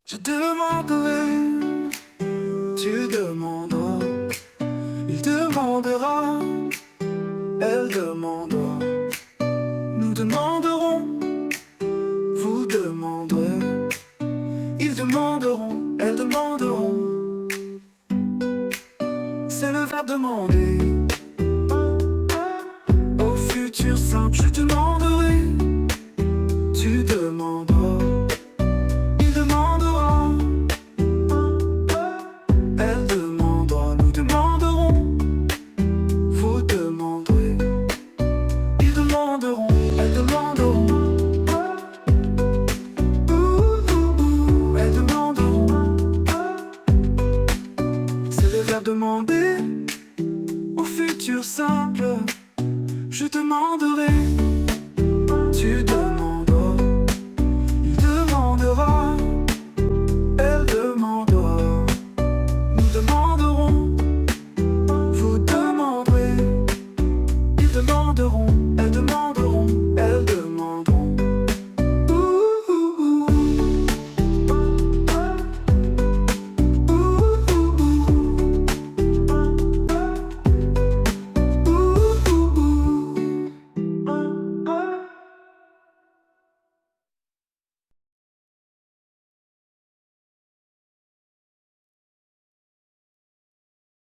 Je demanderai, tu demanderas, il demandera, elle demandera, nous demanderons, vous demanderez, ils demanderont, elles demanderont. C'est le verbe demander. Au futur simple, je demanderai, tu demanderas.